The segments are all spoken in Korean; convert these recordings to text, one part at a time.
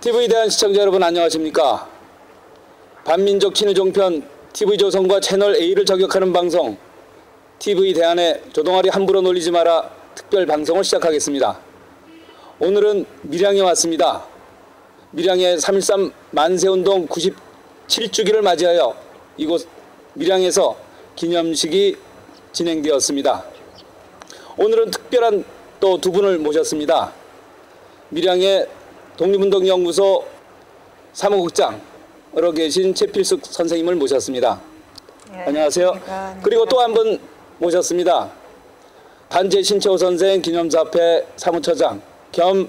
TV에 대한 시청자 여러분 안녕하십니까? 반민족 친일종편 TV조선과 채널A를 저격하는 방송 TV 대안의 조동아리 함부로 놀리지 마라 특별 방송을 시작하겠습니다. 오늘은 밀양에 왔습니다. 밀양의 3.13 만세운동 97주기를 맞이하여 이곳 밀양에서 기념식이 진행되었습니다. 오늘은 특별한 또 두 분을 모셨습니다. 밀양의 독립운동연구소 사무국장으로 계신 최필숙 선생님을 모셨습니다. 네, 안녕하세요. 그리고 또 한 분 모셨습니다. 반제 신채호 선생 기념사업회 사무처장 겸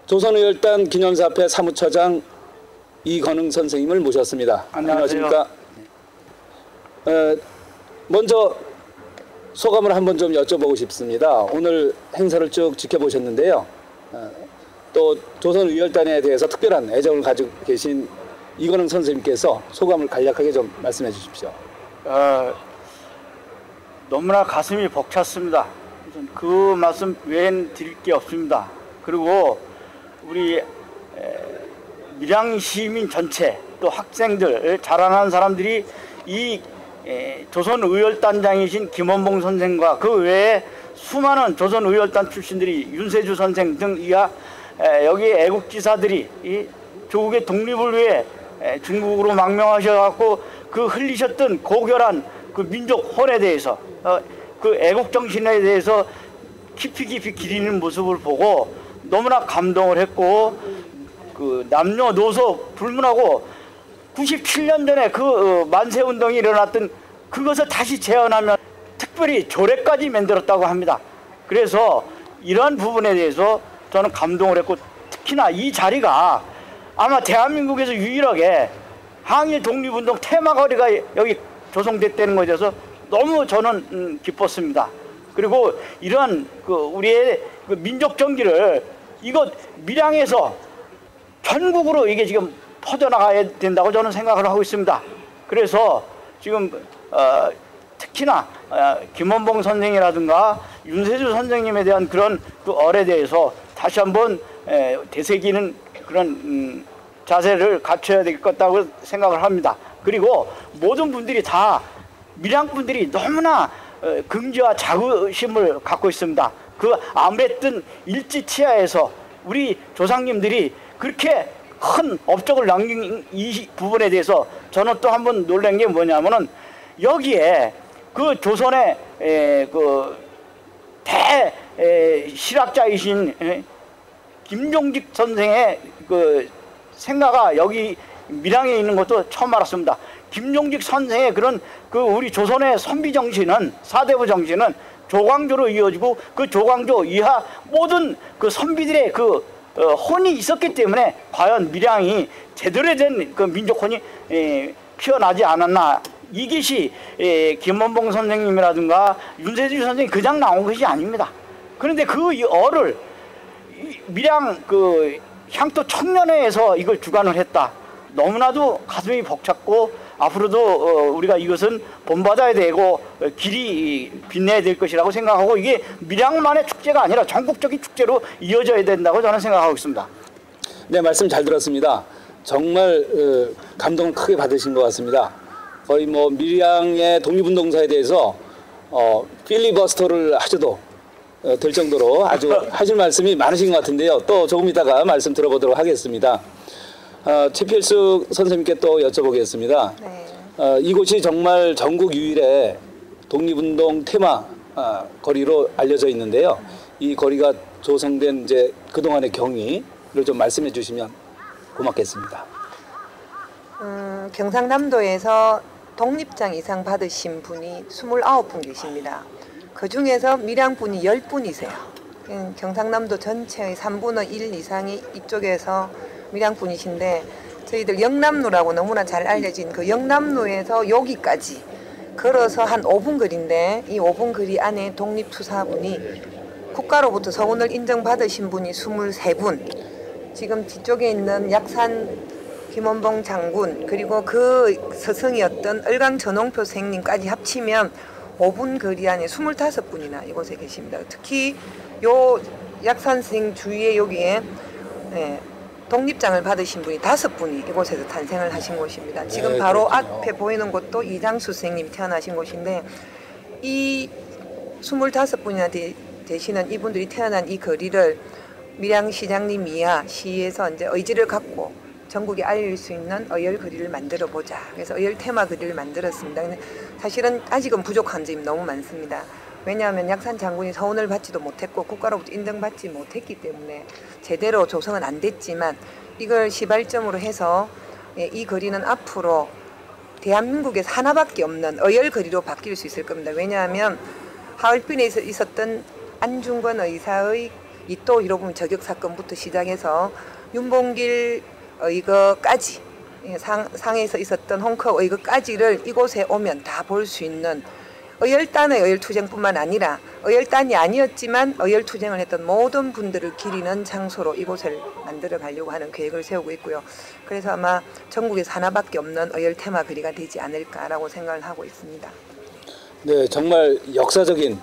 조선의열단 기념사업회 사무처장 이건흥 선생님을 모셨습니다. 안녕하십니까? 먼저 소감을 한번 좀 여쭤보고 싶습니다. 오늘 행사를 쭉 지켜보셨는데요. 또 조선의열단에 대해서 특별한 애정을 가지고 계신 이건흥 선생님께서 소감을 간략하게 좀 말씀해 주십시오. 너무나 가슴이 벅찼습니다. 그 말씀 외엔 드릴 게 없습니다. 그리고 우리 밀양 시민 전체 또 학생들 자라나는 사람들이 이 조선의열단장이신 김원봉 선생과 그 외에 수많은 조선의열단 출신들이 윤세주 선생 등 이하 여기 애국지사들이 이 조국의 독립을 위해 중국으로 망명하셔갖고 그 흘리셨던 고결한 그 민족 혼에 대해서 그 애국 정신에 대해서 깊이 기리는 모습을 보고 너무나 감동을 했고 그 남녀노소 불문하고 97년 전에 그 만세운동이 일어났던 그것을 다시 재현하면 특별히 조례까지 만들었다고 합니다. 그래서 이러한 부분에 대해서 저는 감동을 했고 특히나 이 자리가 아마 대한민국에서 유일하게 항일 독립운동 테마거리가 여기 조성됐다는 것에 대해서 너무 저는 기뻤습니다. 그리고 이러한 그 우리의 그 민족 정기를 이것 밀양에서 전국으로 이게 지금 퍼져나가야 된다고 저는 생각을 하고 있습니다. 그래서 지금 특히나 김원봉 선생이라든가 윤세주 선생님에 대한 그런 그 얼에 대해서 다시 한번 되새기는 그런 자세를 갖춰야 되겠다고 생각을 합니다. 그리고 모든 분들이 다 밀양 분들이 너무나 긍지와 자부심을 갖고 있습니다. 그 아무랬던 일지치하에서 우리 조상님들이 그렇게 큰 업적을 남긴 이 부분에 대해서 저는 또 한번 놀란 게 뭐냐면은 여기에 그 조선의 그 대실학자이신 김종직 선생의 그 생가가 여기 밀양에 있는 것도 처음 알았습니다. 김종직 선생의 그런 그 우리 조선의 선비 정신은 사대부 정신은 조광조로 이어지고 그 조광조 이하 모든 그 선비들의 그 혼이 있었기 때문에 과연 밀양이 제대로 된 그 민족혼이 피어나지 않았나. 이것이 김원봉 선생님이라든가 윤세주 선생님 그냥 나온 것이 아닙니다. 그런데 그 얼을 밀양 그 향토 청년회에서 이걸 주관을 했다. 너무나도 가슴이 벅찼고 앞으로도 우리가 이것은 본받아야 되고 길이 빛내야 될 것이라고 생각하고 이게 밀양만의 축제가 아니라 전국적인 축제로 이어져야 된다고 저는 생각하고 있습니다. 네, 말씀 잘 들었습니다. 정말 감동을 크게 받으신 것 같습니다. 거의 뭐 밀양의 독립운동사에 대해서 필리버스터를 하셔도 될 정도로 아주 하실 말씀이 많으신 것 같은데요. 또 조금 이따가 말씀 들어보도록 하겠습니다. 최필숙 선생님께 또 여쭤보겠습니다. 네. 이곳이 정말 전국 유일의 독립운동 테마 거리로 알려져 있는데요. 이 거리가 조성된 이제 그동안의 경위를 좀 말씀해 주시면 고맙겠습니다. 경상남도에서 독립장 이상 받으신 분이 29분 계십니다. 그 중에서 밀양분이 10분이세요. 경상남도 전체의 3분의 1 이상이 이쪽에서 밀양분이신데 저희들 영남로라고 너무나 잘 알려진 그 영남로에서 여기까지 걸어서 한 5분 거리인데 이 5분 거리 안에 독립투사분이 국가로부터 서훈을 인정받으신 분이 23분, 지금 뒤쪽에 있는 약산 김원봉 장군 그리고 그 스승이었던 을강 전홍표 선생님까지 합치면 5분 거리 안에 25분이나 이곳에 계십니다. 특히 요 약산생 주위에 여기에 독립장을 받으신 분이 5분이 이곳에서 탄생을 하신 곳입니다. 지금 네, 바로 그렇군요. 앞에 보이는 곳도 이장수 선생님이 태어나신 곳인데 이 25분이나 되시는 이분들이 태어난 이 거리를 밀양시장님 이하 시에서 이제 의지를 갖고 전국에 알릴 수 있는 어열 거리를 만들어 보자. 그래서 어열 테마 거리를 만들었습니다. 근데 사실은 아직은 부족한 점이 너무 많습니다. 왜냐하면 약산 장군이 서운을 받지도 못했고 국가로부터 인정받지 못했기 때문에 제대로 조성은 안 됐지만 이걸 시발점으로 해서 이 거리는 앞으로 대한민국에서 하나밖에 없는 어열 거리로 바뀔 수 있을 겁니다. 왜냐하면 하얼빈에 있었던 안중근 의사의 이토 히로부미 저격 사건부터 시작해서 윤봉길 의거까지 상해에서 있었던 홍커 의거까지를 이곳에 오면 다 볼 수 있는 어열단의 어열투쟁뿐만 아니라 어열단이 아니었지만 어열투쟁을 했던 모든 분들을 기리는 장소로 이곳을 만들어 가려고 하는 계획을 세우고 있고요. 그래서 아마 전국에서 하나밖에 없는 어열 테마 거리가 되지 않을까라고 생각을 하고 있습니다. 네, 정말 역사적인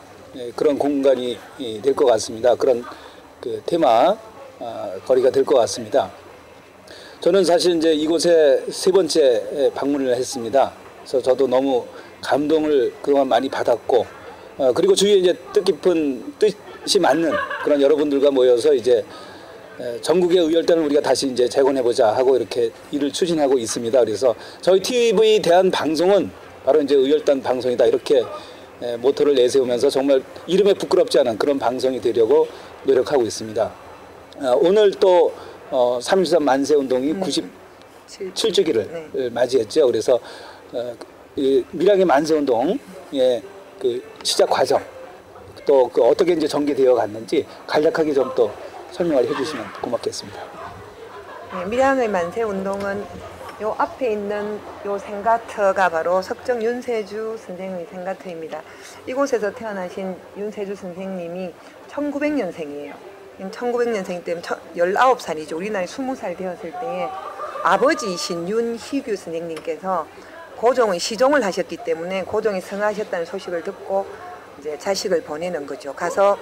그런 공간이 될 것 같습니다. 그런 그 테마 거리가 될 것 같습니다. 저는 사실 이제 이곳에 3번째 방문을 했습니다. 그래서 저도 너무 감동을 그동안 많이 받았고, 그리고 주위에 이제 뜻깊은 뜻이 맞는 그런 여러분들과 모여서 이제 전국의 의열단을 우리가 다시 이제 재건해보자 하고 이렇게 일을 추진하고 있습니다. 그래서 저희 TV 대한 방송은 바로 이제 의열단 방송이다 이렇게 모토를 내세우면서 정말 이름에 부끄럽지 않은 그런 방송이 되려고 노력하고 있습니다. 오늘 또 3.13 만세운동이 97주기를 맞이했죠. 그래서 이 밀양의 만세운동의 그 시작 과정 또 그 어떻게 이제 전개되어 갔는지 간략하게 좀 또 설명을 해주시면 고맙겠습니다. 네, 밀양의 만세운동은 요 앞에 있는 요 생가터가 바로 석정 윤세주 선생의 생가터입니다. 이곳에서 태어나신 윤세주 선생님이 1900년생이에요. 1900년생이기 때문에 19살이죠. 우리나라에 20살 되었을 때에 아버지이신 윤희규 선생님께서 고종의 시종을 하셨기 때문에 고종이 성하셨다는 소식을 듣고 이제 자식을 보내는 거죠. 가서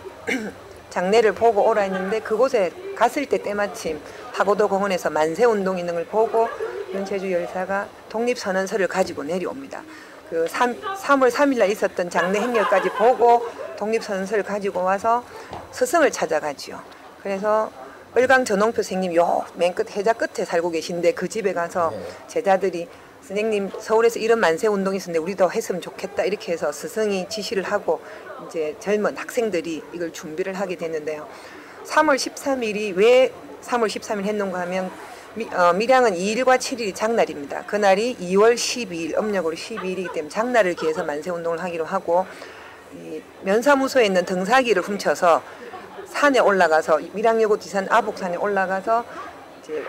장례를 보고 오라 했는데 그곳에 갔을 때 때마침 파고도 공원에서 만세운동 있는 걸 보고 윤세주 열사가 독립선언서를 가지고 내려옵니다. 그 3월 3일 날 있었던 장례 행렬까지 보고 독립선언서를 가지고 와서 스승을 찾아가지요. 그래서 을강 전홍표 선생님 요 맨 끝 해자 끝에 살고 계신데 그 집에 가서 제자들이 선생님 서울에서 이런 만세운동이 있었는데 우리도 했으면 좋겠다 이렇게 해서 스승이 지시를 하고 이제 젊은 학생들이 이걸 준비를 하게 됐는데요. 3월 13일이 왜 3월 13일 했는가 하면 밀양은 2일과 7일이 장날입니다. 그날이 2월 12일 음력으로 12일이기 때문에 장날을 기해서 만세운동을 하기로 하고 이 면사무소에 있는 등사기를 훔쳐서 산에 올라가서 밀양여고 뒤산 아복산에 올라가서 이제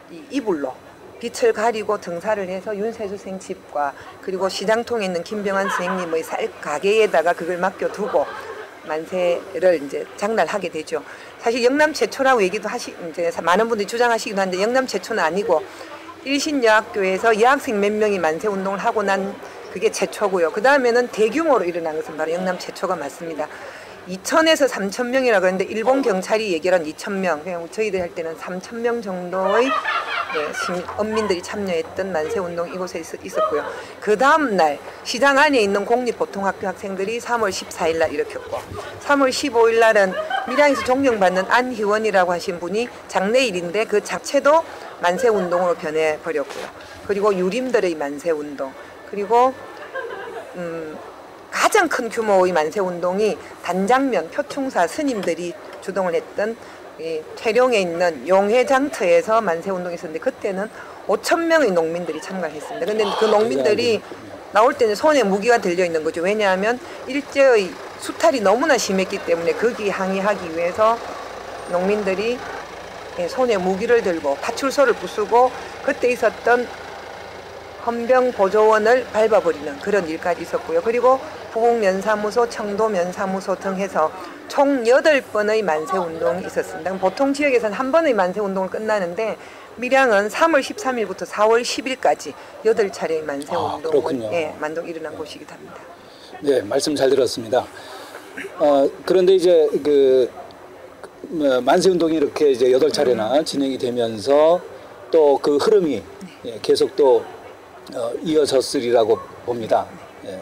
이 이불로 빛을 가리고 등사를 해서 윤세주 선생 집과 그리고 시장통에 있는 김병환 선생님의 쌀 가게에다가 그걸 맡겨두고 만세를 이제 장날하게 되죠. 사실 영남 최초라고 얘기도 이제 많은 분들이 주장하시기도 한데 영남 최초는 아니고 일신여학교에서 여학생 몇 명이 만세 운동을 하고 난 그게 최초고요. 그 다음에는 대규모로 일어난 것은 바로 영남 최초가 맞습니다. 2,000에서 3,000명이라고 했는데 일본 경찰이 얘기한 2,000명, 그냥 저희들 할 때는 3,000명 정도의 언민들이 참여했던 만세운동 이곳에 있었고요. 그 다음 날 시장 안에 있는 공립보통학교 학생들이 3월 14일 날 일으켰고 3월 15일 날은 밀양에서 존경받는 안희원이라고 하신 분이 장례일인데 그 자체도 만세운동으로 변해버렸고요. 그리고 유림들의 만세운동, 그리고 가장 큰 규모의 만세운동이 단장면 표충사 스님들이 주동을 했던 퇴룡에 있는 용해장터에서 만세운동이 있었는데 그때는 5,000명의 농민들이 참가했습니다. 근데 그 농민들이 나올 때는 손에 무기가 들려 있는 거죠. 왜냐하면 일제의 수탈이 너무나 심했기 때문에 거기 항의하기 위해서 농민들이 손에 무기를 들고 파출소를 부수고 그때 있었던 헌병보조원을 밟아버리는 그런 일까지 있었고요. 그리고 부곡면사무소, 청도면사무소 등 해서 총 8번의 만세운동이 있었습니다. 보통 지역에서는 한 번의 만세운동을 끝나는데 밀양은 3월 13일부터 4월 10일까지 8차례의 만세운동이 일어난 곳이기도 합니다. 네, 말씀 잘 들었습니다. 그런데 이제 만세운동이 이렇게 이제 8차례나 진행이 되면서 또 그 흐름이 계속 또 이어졌으리라고 봅니다. 예.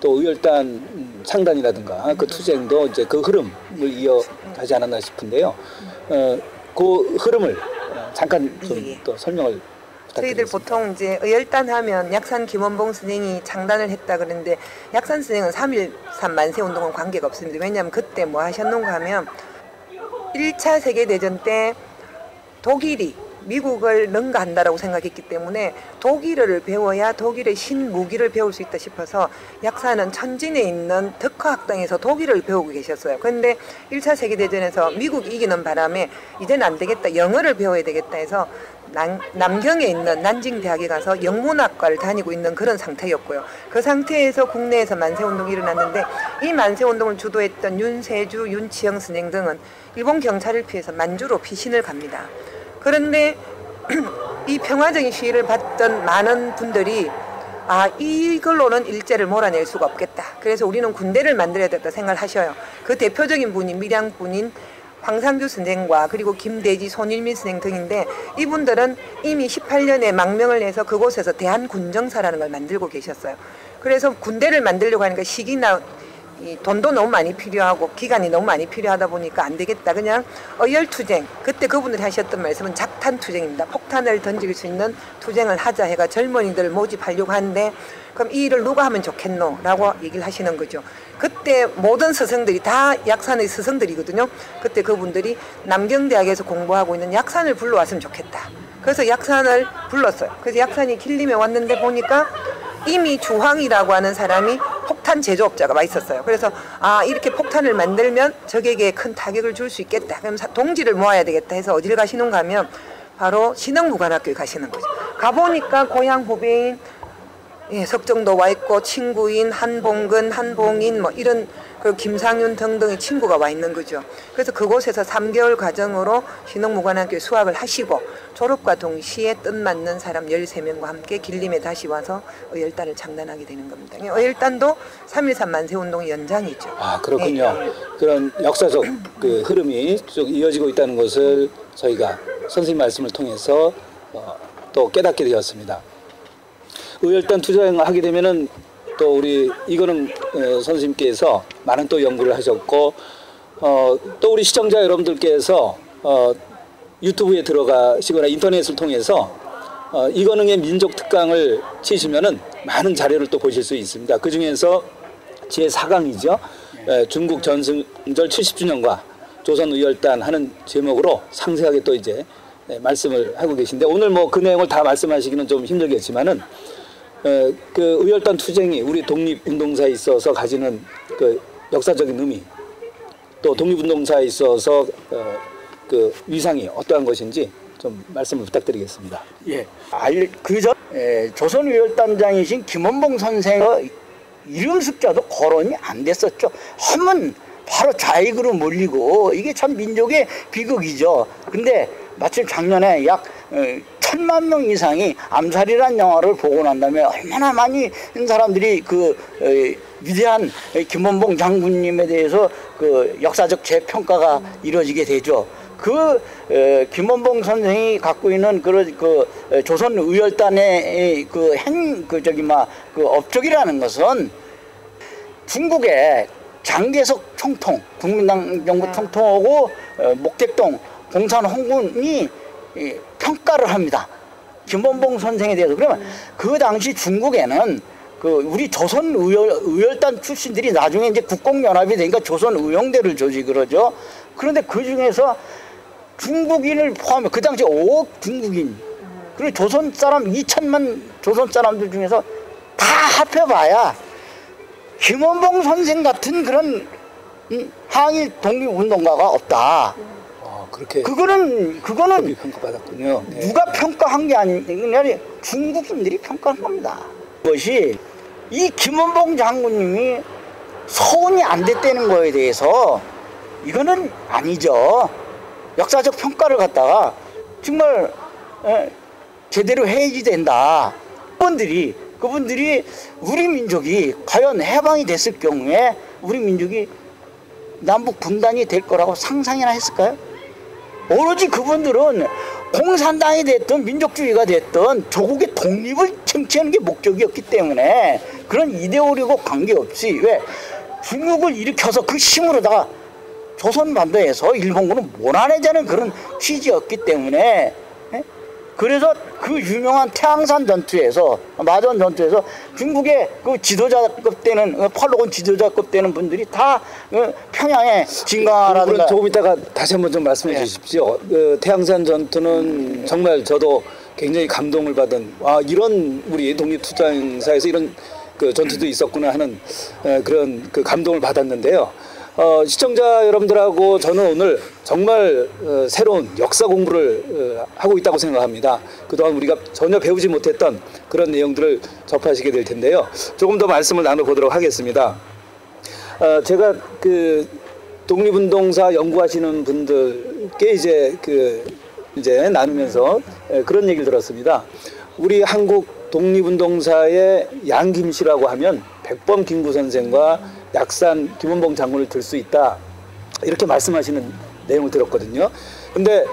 또 의열단 창단이라든가 그 투쟁도 이제 그 흐름을 이어가지 않았나 싶은데요. 그 흐름을 잠깐 좀 또 설명을 저희들 부탁드리겠습니다. 보통 이제 의열단 하면 약산 김원봉 선생이 창단을 했다 그러는데 약산 선생은 3.13 만세운동은 관계가 없습니다. 왜냐하면 그때 뭐 하셨는가 하면 1차 세계대전 때 독일이 미국을 능가한다라고 생각했기 때문에 독일어를 배워야 독일의 신무기를 배울 수 있다 싶어서 약사는 천진에 있는 덕화학당에서 독일어를 배우고 계셨어요. 그런데 1차 세계대전에서 미국이 이기는 바람에 이제는 안 되겠다, 영어를 배워야 되겠다 해서 남경에 있는 난징대학에 가서 영문학과를 다니고 있는 그런 상태였고요. 그 상태에서 국내에서 만세운동이 일어났는데 이 만세운동을 주도했던 윤세주, 윤치영 선생 등은 일본 경찰을 피해서 만주로 피신을 갑니다. 그런데 이 평화적인 시위를 봤던 많은 분들이 이걸로는 일제를 몰아낼 수가 없겠다. 그래서 우리는 군대를 만들어야 되겠다 생각을 하셔요. 그 대표적인 분이 밀양군인 황상규 선생과 그리고 김대지, 손일민 선생 등인데 이분들은 이미 18년에 망명을 해서 그곳에서 대한군정사라는 걸 만들고 계셨어요. 그래서 군대를 만들려고 하니까 시기나 돈도 너무 많이 필요하고 기간이 너무 많이 필요하다 보니까 안 되겠다. 그냥 의열투쟁, 그때 그분들이 하셨던 말씀은 작탄투쟁입니다. 폭탄을 던질 수 있는 투쟁을 하자 해가 젊은이들 모집하려고 하는데 그럼 이 일을 누가 하면 좋겠노? 라고 얘기를 하시는 거죠. 그때 모든 스승들이 다 약산의 스승들이거든요. 그때 그분들이 남경대학에서 공부하고 있는 약산을 불러왔으면 좋겠다. 그래서 약산을 불렀어요. 그래서 약산이 길림에 왔는데 보니까 이미 주황이라고 하는 사람이 폭탄 제조업자가 와 있었어요. 그래서 이렇게 폭탄을 만들면 적에게 큰 타격을 줄 수 있겠다. 그럼 동지를 모아야 되겠다 해서 어디를 가시는가 하면 바로 신흥무관학교에 가시는 거죠. 가보니까 고향 후배인 석정도 와 있고 친구인 한봉근, 한봉인 뭐 이런 그 김상윤 등등의 친구가 와 있는 거죠. 그래서 그곳에서 3개월 과정으로 신흥무관학교에 수학을 하시고 졸업과 동시에 뜻맞는 사람 13명과 함께 길림에 다시 와서 의열단을 창단하게 되는 겁니다. 의열단도 3.13 만세운동의 연장이죠. 그렇군요. 그런 역사적 그 흐름이 쭉 이어지고 있다는 것을 저희가 선생님 말씀을 통해서 또 깨닫게 되었습니다. 의열단 투쟁을 하게 되면은 또 우리 이거는 선생님께서 많은 또 연구를 하셨고 또 우리 시청자 여러분들께서 유튜브에 들어가시거나 인터넷을 통해서 이건흥의 민족 특강을 치시면은 많은 자료를 또 보실 수 있습니다. 그 중에서 제 4강이죠. 중국 전승절 70주년과 조선 의열단 하는 제목으로 상세하게 또 이제 말씀을 하고 계신데 오늘 뭐 그 내용을 다 말씀하시기는 좀 힘들겠지만은 그 의열단 투쟁이 우리 독립운동사에 있어서 가지는 그 역사적인 의미 또 독립운동사에 있어서 그 위상이 어떠한 것인지 좀 말씀을 부탁드리겠습니다. 예, 그저 조선 의열단장이신 김원봉 선생의 이름 숫자도 거론이 안 됐었죠. 하면 바로 좌익으로 몰리고 이게 참 민족의 비극이죠. 근데 마침 작년에 약 1,000만 명 이상이 암살이라는 영화를 보고 난 다음에 얼마나 많이 사람들이 그 위대한 김원봉 장군님에 대해서 그 역사적 재평가가 이루어지게 되죠. 그 김원봉 선생이 갖고 있는 그 조선 의열단의 그 업적이라는 것은 중국의 장개석 총통, 국민당 정부 총통하고 목택동 공산 홍군이 평가를 합니다. 김원봉 선생에 대해서. 그러면 그 당시 중국에는 그 우리 조선 의열단 출신들이 나중에 이제 국공연합이 되니까 조선 의용대를 조직을 하죠. 그런데 그 중에서 중국인을 포함해 그 당시 5억 중국인 그리고 조선 사람 2천만 조선 사람들 중에서 다 합해봐야 김원봉 선생 같은 그런 항일 독립운동가가 없다. 그거는 평가받았군요. 네. 누가 평가한 게 아니라 중국인들이 평가한 겁니다. 그것이 이 김원봉 장군님이 서운이 안 됐다는 거에 대해서 이거는 아니죠. 역사적 평가를 갖다가 정말 제대로 해야지 된다. 분들이 그분들이 우리 민족이 과연 해방이 됐을 경우에 우리 민족이 남북 분단이 될 거라고 상상이나 했을까요? 오로지 그분들은 공산당이 됐든 민족주의가 됐든 조국의 독립을 쟁취하는 게 목적이었기 때문에 그런 이데올리고 관계없이 왜 중국을 일으켜서 그 힘으로다가 조선반도에서 일본군을 몰아내자는 그런 취지였기 때문에 그래서 그 유명한 태항산 전투에서 마전 전투에서 중국의 그 지도자급 되는 팔로곤 지도자급 되는 분들이 다 평양에 진가라든가 조금 이따가 다시 한번 좀 말씀해 주십시오. 그 태항산 전투는 정말 저도 굉장히 감동을 받은 이런 우리 독립투쟁사에서 이런 그 전투도 있었구나 하는 그런 그 감동을 받았는데요. 시청자 여러분들하고 저는 오늘 정말 새로운 역사 공부를 하고 있다고 생각합니다. 그동안 우리가 전혀 배우지 못했던 그런 내용들을 접하시게 될 텐데요. 조금 더 말씀을 나눠보도록 하겠습니다. 제가 그 독립운동사 연구하시는 분들께 이제 나누면서 그런 얘기를 들었습니다. 우리 한국 독립운동사의 양김씨라고 하면 백범 김구 선생과 약산 김원봉 장군을 들 수 있다 이렇게 말씀하시는 내용을 들었거든요. 근데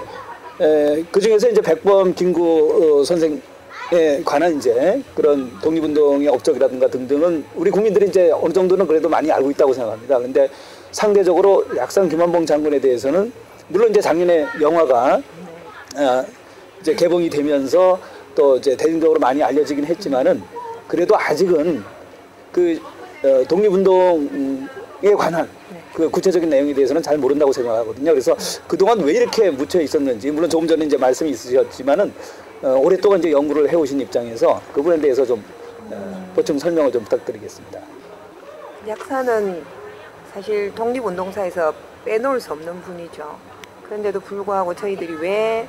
그 중에서 이제 백범 김구 선생에 관한 이제 그런 독립운동의 업적이라든가 등등은 우리 국민들이 이제 어느 정도는 그래도 많이 알고 있다고 생각합니다. 근데 상대적으로 약산 김원봉 장군에 대해서는 물론 이제 작년에 영화가 이제 개봉이 되면서 또 이제 대중적으로 많이 알려지긴 했지만은 그래도 아직은 그 독립운동에 관한 그 구체적인 내용에 대해서는 잘 모른다고 생각하거든요. 그래서 그동안 왜 이렇게 묻혀 있었는지, 물론 조금 전에 이제 말씀이 있으셨지만은 오랫동안 이제 연구를 해오신 입장에서 그 부분에 대해서 좀 보충 설명을 좀 부탁드리겠습니다. 약사는 사실 독립운동사에서 빼놓을 수 없는 분이죠. 그런데도 불구하고 저희들이 왜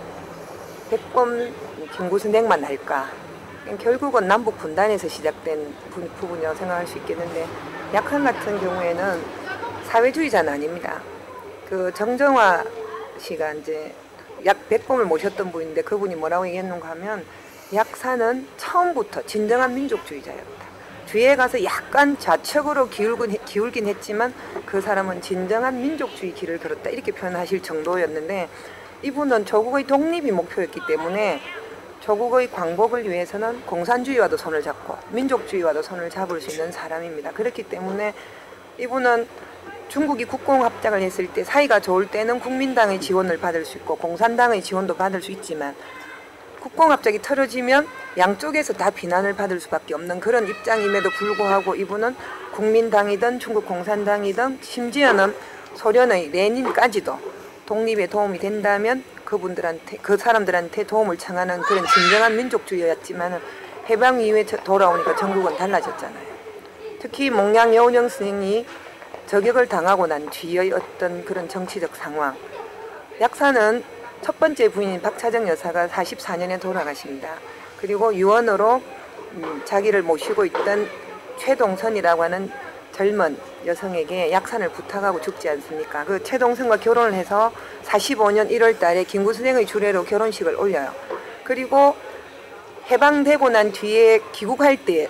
백범 김구 선생만 할까? 결국은 남북 분단에서 시작된 부분이라고 생각할 수 있겠는데, 약산 같은 경우에는 사회주의자는 아닙니다. 그 정정화 씨가 이제 약 백범을 모셨던 분인데 그분이 뭐라고 얘기했는가 하면 약산은 처음부터 진정한 민족주의자였다. 뒤에 가서 약간 좌측으로 기울긴 했지만 그 사람은 진정한 민족주의 길을 걸었다 이렇게 표현하실 정도였는데, 이분은 조국의 독립이 목표였기 때문에 조국의 광복을 위해서는 공산주의와도 손을 잡고 민족주의와도 손을 잡을 수 있는 사람입니다. 그렇기 때문에 이분은 중국이 국공합작을 했을 때 사이가 좋을 때는 국민당의 지원을 받을 수 있고 공산당의 지원도 받을 수 있지만 국공합작이 틀어지면 양쪽에서 다 비난을 받을 수밖에 없는 그런 입장임에도 불구하고 이분은 국민당이든 중국 공산당이든 심지어는 소련의 레닌까지도 독립에 도움이 된다면 그 사람들한테 도움을 청하는 그런 진정한 민족주의였지만 해방 이후에 돌아오니까 전국은 달라졌잖아요. 특히 몽양 여운형 스님이 저격을 당하고 난 뒤의 어떤 그런 정치적 상황. 약사는 첫 번째 부인인 박차정 여사가 44년에 돌아가십니다. 그리고 유언으로 자기를 모시고 있던 최동선이라고 하는 젊은 여성에게 약산을 부탁하고 죽지 않습니까? 그 최동선과 결혼을 해서 45년 1월 달에 김구 선생의 주례로 결혼식을 올려요. 그리고 해방되고 난 뒤에 귀국할 때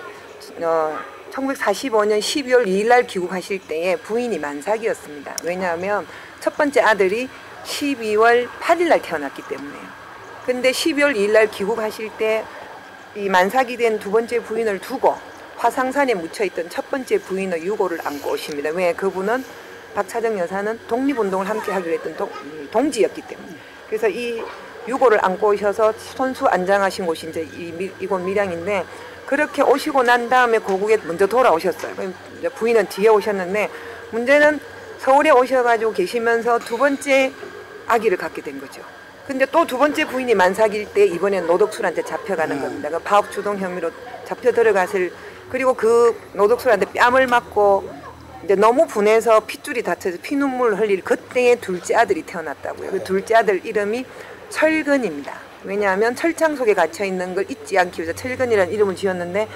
1945년 12월 2일 날 귀국하실 때에 부인이 만삭이었습니다. 왜냐하면 첫 번째 아들이 12월 8일 날 태어났기 때문에요. 근데 12월 2일 날 귀국하실 때 이 만삭이 된 두 번째 부인을 두고 화상산에 묻혀있던 첫 번째 부인의 유고를 안고 오십니다. 왜? 그분은 박차정 여사는 독립운동을 함께 하기로 했던 동지였기 때문에. 그래서 이 유고를 안고 오셔서 손수 안장하신 곳이 이제 이곳 밀양인데, 그렇게 오시고 난 다음에 고국에 먼저 돌아오셨어요. 부인은 뒤에 오셨는데, 문제는 서울에 오셔가지고 계시면서 두 번째 아기를 갖게 된 거죠. 근데 또 두 번째 부인이 만삭일 때 이번엔 노덕술한테 잡혀가는 겁니다. 그 파업 주동 혐의로 잡혀 들어갔을, 그리고 그 노덕술한테 뺨을 맞고 이제 너무 분해서 핏줄이 다쳐서 피눈물 흘릴 그때의 둘째 아들이 태어났다고요. 그 둘째 아들 이름이 철근입니다. 왜냐하면 철창 속에 갇혀 있는 걸 잊지 않기 위해서 철근이라는 이름을 지었는데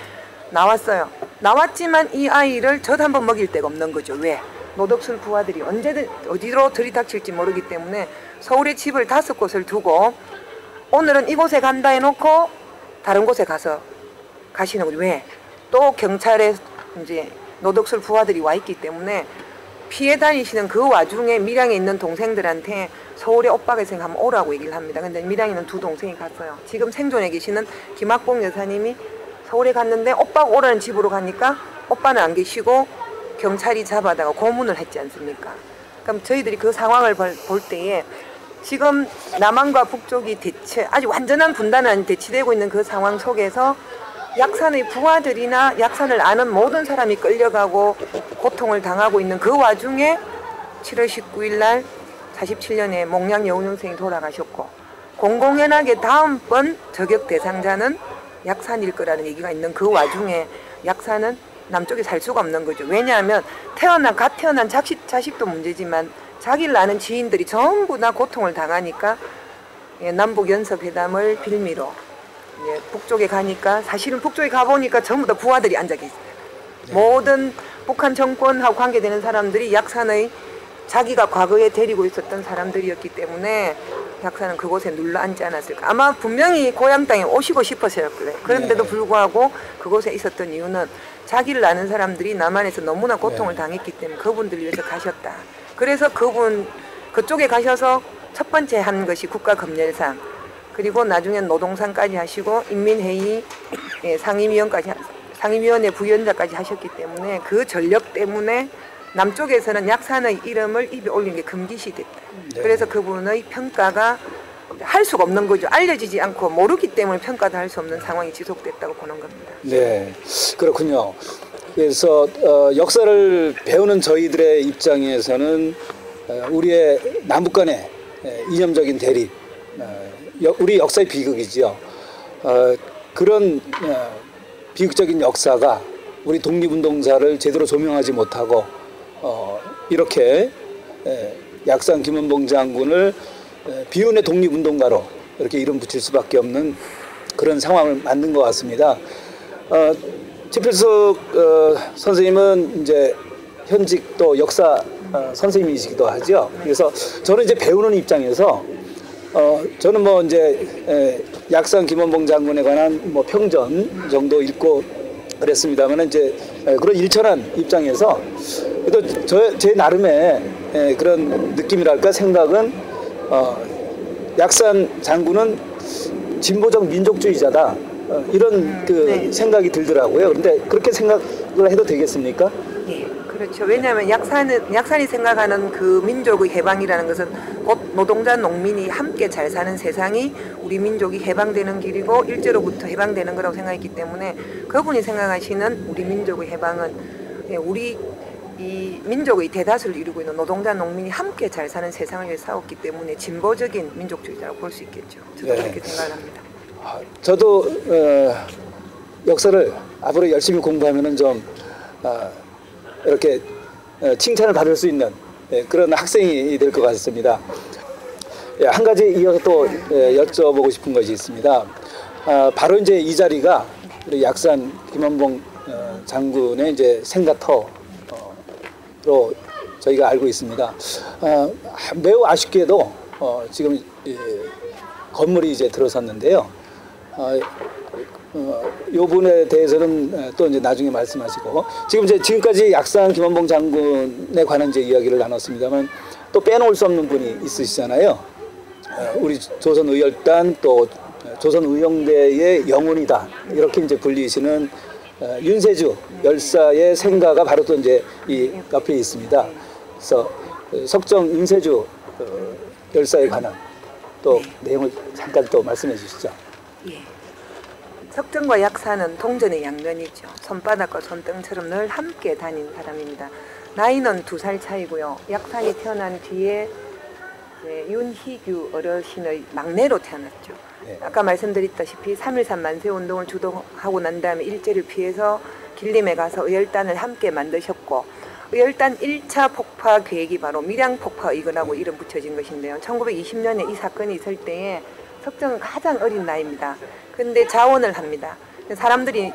나왔어요. 나왔지만 이 아이를 젖 한번 먹일 데가 없는 거죠. 왜? 노덕술 부하들이 언제든 어디로 들이닥칠지 모르기 때문에 서울에 집을 5곳을 두고 오늘은 이곳에 간다 해놓고 다른 곳에 가시는 거죠. 왜? 또 경찰에 이제 노덕술 부하들이 와 있기 때문에 피해 다니시는 그 와중에 밀양에 있는 동생들한테 서울에 오빠 계생 한번 오라고 얘기를 합니다. 근데 밀양에는 두 동생이 갔어요. 지금 생존해 계시는 김학봉 여사님이 서울에 갔는데 오빠가 오라는 집으로 가니까 오빠는 안 계시고 경찰이 잡아다가 고문을 했지 않습니까? 그럼 저희들이 그 상황을 볼 때에 지금 남한과 북쪽이 아주 완전한 분단은 아닌 대치되고 있는 그 상황 속에서 약산의 부하들이나 약산을 아는 모든 사람이 끌려가고 고통을 당하고 있는 그 와중에 7월 19일 날 47년에 몽양 여운형생이 돌아가셨고 공공연하게 다음번 저격 대상자는 약산일 거라는 얘기가 있는 그 와중에 약산은 남쪽에 살 수가 없는 거죠. 왜냐하면 갓 태어난 자식도 문제지만 자기를 아는 지인들이 전부 다 고통을 당하니까 남북 연석회담을 빌미로 북쪽에 가니까 사실은 북쪽에 가보니까 전부 다 부하들이 앉아 계세요. 모든 북한 정권하고 관계되는 사람들이 약산의 자기가 과거에 데리고 있었던 사람들이었기 때문에 약산은 그곳에 눌러 앉지 않았을까. 아마 분명히 고향 땅에 오시고 싶었을 거예요. 그런데도 불구하고 그곳에 있었던 이유는 자기를 아는 사람들이 남한에서 너무나 고통을 당했기 때문에 그분들 위해서 가셨다. 그래서 그쪽에 가셔서 첫 번째 한 것이 국가검열상, 그리고 나중엔 노동상까지 하시고 인민회의 상임위원회 부위원장까지 하셨기 때문에 그 전력 때문에 남쪽에서는 약산의 이름을 입에 올리는 게 금기시됐다. 그래서 그분의 평가가 할 수가 없는 거죠. 알려지지 않고 모르기 때문에 평가도 할 수 없는 상황이 지속됐다고 보는 겁니다. 네, 그렇군요. 그래서 역사를 배우는 저희들의 입장에서는 우리의 남북 간의 이념적인 대립, 우리 역사의 비극이지요. 그런 비극적인 역사가 우리 독립운동사를 제대로 조명하지 못하고 이렇게 약산 김원봉 장군을 비운의 독립운동가로 이렇게 이름 붙일 수밖에 없는 그런 상황을 만든 것 같습니다. 최필숙 선생님은 이제 현직 또 역사 선생님이시기도 하죠. 그래서 저는 이제 배우는 입장에서 저는 뭐 이제 약산 김원봉 장군에 관한 뭐 평전 정도 읽고 그랬습니다만 이제 그런 일천한 입장에서 그래도 제 나름의 그런 느낌이랄까 생각은 약산 장군은 진보적 민족주의자다 이런 생각이 들더라고요. 그런데 그렇게 생각을 해도 되겠습니까? 예, 그렇죠. 왜냐하면 약산이 생각하는 그 민족의 해방이라는 것은 곧 노동자 농민이 함께 잘 사는 세상이 우리 민족이 해방되는 길이고 일제로부터 해방되는 거라고 생각했기 때문에 그분이 생각하시는 우리 민족의 해방은 우리 이 민족의 대다수를 이루고 있는 노동자 농민이 함께 잘 사는 세상을 위해 싸웠기 때문에 진보적인 민족주의자라고 볼 수 있겠죠. 저도 그렇게 생각을 합니다. 저도 역사를 앞으로 열심히 공부하면은 좀 이렇게 칭찬을 받을 수 있는 그런 학생이 될 것 같습니다. 한 가지 이어서 또 여쭤보고 싶은 것이 있습니다. 바로 이제 이 자리가 우리 약산 김원봉 장군의 이제 생가터로 저희가 알고 있습니다. 매우 아쉽게도 지금 건물이 이제 들어섰는데요. 이 부분에 대해서는 또 이제 나중에 말씀하시고 지금까지 약산 김원봉 장군에 관한 이제 이야기를 나눴습니다만 또 빼놓을 수 없는 분이 있으시잖아요. 우리 조선의열단 또 조선의용대의 영혼이다 이렇게 이제 불리시는 윤세주 열사의 생가가 바로 또 이제 이 옆에 있습니다. 그래서 석정 윤세주 열사에 관한 또 내용을 잠깐 또 말씀해 주시죠. 예. 석정과 약산은 동전의 양면이죠. 손바닥과 손등처럼 늘 함께 다닌 사람입니다. 나이는 2살 차이고요. 약산이 태어난 뒤에 윤희규 어르신의 막내로 태어났죠. 네. 아까 말씀드렸다시피 3.13 만세운동을 주도하고 난 다음에 일제를 피해서 길림에 가서 의열단을 함께 만드셨고 의열단 1차 폭파 계획이 바로 밀양폭파 의건하고 이름 붙여진 것인데요. 1920년에 이 사건이 있을 때에 석정은 가장 어린 나이입니다. 근데 자원을 합니다. 사람들이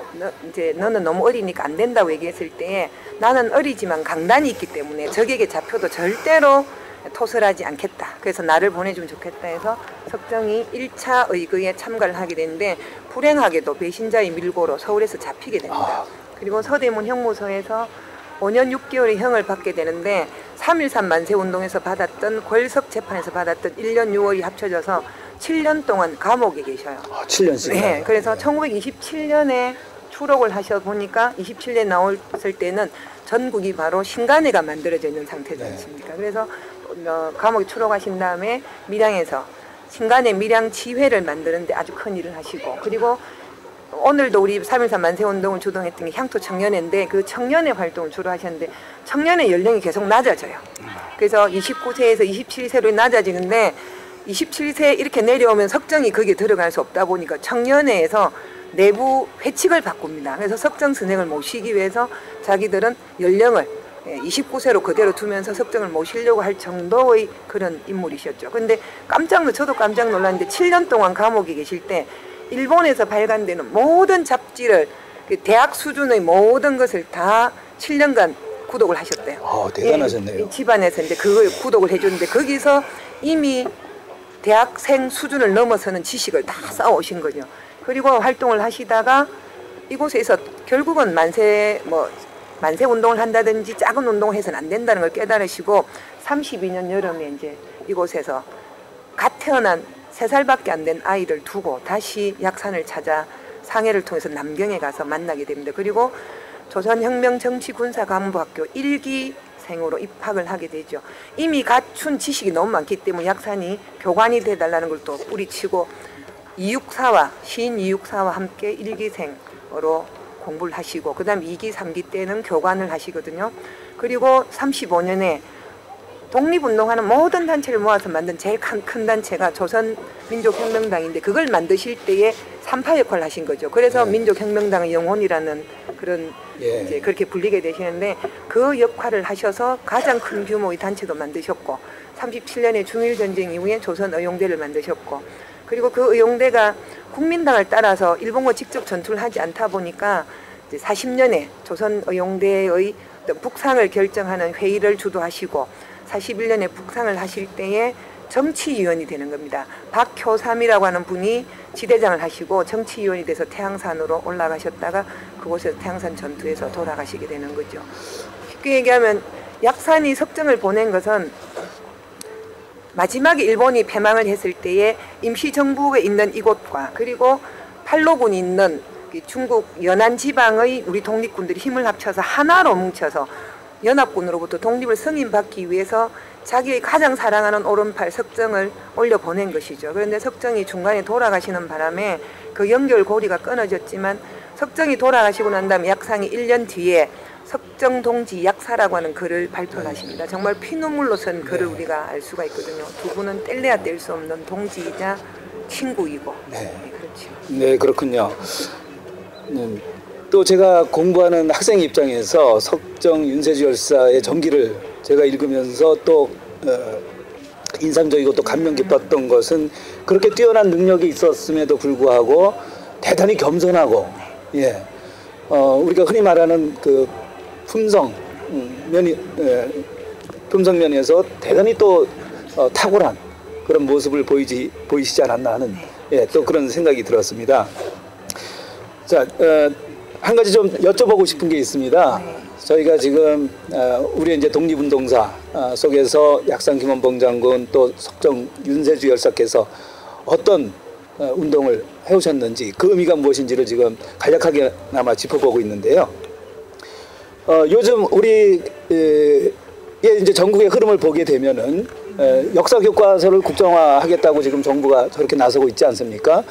너는 너무 어리니까 안 된다고 얘기했을 때에 나는 어리지만 강단이 있기 때문에 적에게 잡혀도 절대로 토설하지 않겠다. 그래서 나를 보내주면 좋겠다 해서 석정이 1차 의거에 참가를 하게 되는데 불행하게도 배신자의 밀고로 서울에서 잡히게 됩니다. 그리고 서대문 형무소에서 5년 6개월의 형을 받게 되는데 3.13 만세운동에서 받았던 골석 재판에서 받았던 1년 6월이 합쳐져서 7년 동안 감옥에 계셔요. 7년씩. 네, 그래서 1927년에 추록을 하셔 보니까 27년 나왔을 때는 전국이 바로 신간회가 만들어져 있는 상태지 않습니까? 그래서 감옥에 추록하신 다음에 밀양에서 신간회 밀양지회를 만드는데 아주 큰 일을 하시고, 그리고 오늘도 우리 3.13 만세운동을 주동했던 게 향토 청년회인데 그 청년회 활동을 주로 하셨는데 청년회 연령이 계속 낮아져요. 그래서 29세에서 27세로 낮아지는데 27세 이렇게 내려오면 석정이 거기에 들어갈 수 없다 보니까 청년회에서 내부 회칙을 바꿉니다. 그래서 석정 선생을 모시기 위해서 자기들은 연령을 29세로 그대로 두면서 석정을 모시려고 할 정도의 그런 인물이셨죠. 근데 저도 깜짝 놀랐는데 7년 동안 감옥에 계실 때 일본에서 발간되는 모든 잡지를 대학 수준의 모든 것을 다 7년간 구독을 하셨대요. 대단하셨네요. 집안에서 이제 그걸 구독을 해줬는데 거기서 이미 대학생 수준을 넘어서는 지식을 다 쌓아오신 거죠. 그리고 활동을 하시다가 이곳에서 결국은 만세 운동을 한다든지 작은 운동을 해서는 안 된다는 걸 깨달으시고 32년 여름에 이제 이곳에서 갓 태어난 3살밖에 안 된 아이를 두고 다시 약산을 찾아 상해를 통해서 남경에 가서 만나게 됩니다. 그리고 조선혁명정치군사간부학교 1기생으로 입학을 하게 되죠. 이미 갖춘 지식이 너무 많기 때문에 약산이 교관이 돼달라는 걸 또 뿌리치고 시인 이육사와 함께 1기생으로 공부를 하시고 그 다음 2기, 3기 때는 교관을 하시거든요. 그리고 35년에 독립운동하는 모든 단체를 모아서 만든 제일 큰 단체가 조선민족혁명당인데 그걸 만드실 때에 산파 역할을 하신 거죠. 그래서 민족혁명당의 영혼이라는 그런 이제 그렇게 불리게 되시는데 그 역할을 하셔서 가장 큰 규모의 단체도 만드셨고 37년에 중일전쟁 이후에 조선의용대를 만드셨고 그리고 그 의용대가 국민당을 따라서 일본과 직접 전투를 하지 않다 보니까 이제 40년에 조선의용대의 북상을 결정하는 회의를 주도하시고 41년에 북상을 하실 때에 정치위원이 되는 겁니다. 박효삼이라고 하는 분이 지대장을 하시고 정치위원이 돼서 태양산으로 올라가셨다가 그곳에서 태양산 전투에서 돌아가시게 되는 거죠. 쉽게 얘기하면 약산이 석정을 보낸 것은 마지막에 일본이 패망을 했을 때에 임시정부에 있는 이곳과 그리고 팔로군이 있는 중국 연안 지방의 우리 독립군들이 힘을 합쳐서 하나로 뭉쳐서 연합군으로부터 독립을 승인받기 위해서 자기의 가장 사랑하는 오른팔 석정을 올려보낸 것이죠. 그런데 석정이 중간에 돌아가시는 바람에 그 연결고리가 끊어졌지만 석정이 돌아가시고 난 다음에 약상이 1년 뒤에 석정동지 약사라고 하는 글을 발표를 하십니다. 정말 피눈물로 쓴 글을 우리가 알 수가 있거든요. 두 분은 뗄래야 뗄 수 없는 동지이자 친구이고. 그렇죠. 네, 그렇군요. 또 제가 공부하는 학생 입장에서 석정 윤세주 열사의 전기를 제가 읽으면서 또 인상적이고 또 감명 깊었던 것은 그렇게 뛰어난 능력이 있었음에도 불구하고 대단히 겸손하고 우리가 흔히 말하는 그 품성면에서 대단히 또 탁월한 그런 모습을 보이시지 않았나 하는 또 그런 생각이 들었습니다. 자, 한 가지 좀 여쭤보고 싶은 게 있습니다. 저희가 지금 우리 이제 독립운동사 속에서 약산 김원봉 장군 또 석정 윤세주 열사께서 어떤 운동을 해오셨는지 그 의미가 무엇인지를 지금 간략하게나마 짚어보고 있는데요. 요즘 우리 이제 전국의 흐름을 보게 되면은 역사 교과서를 국정화하겠다고 지금 정부가 저렇게 나서고 있지 않습니까?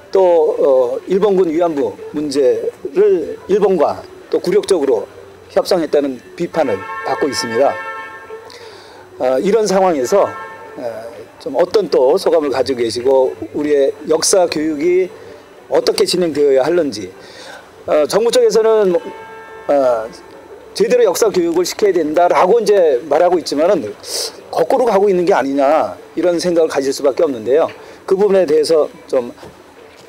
또 일본군 위안부 문제를 일본과 또 굴욕적으로 협상했다는 비판을 받고 있습니다. 이런 상황에서 좀 어떤 또 소감을 가지고 계시고 우리의 역사 교육이 어떻게 진행되어야 하는지 정부 쪽에서는 제대로 역사 교육을 시켜야 된다라고 이제 말하고 있지만은 거꾸로 가고 있는 게 아니냐 이런 생각을 가질 수밖에 없는데요. 그 부분에 대해서 좀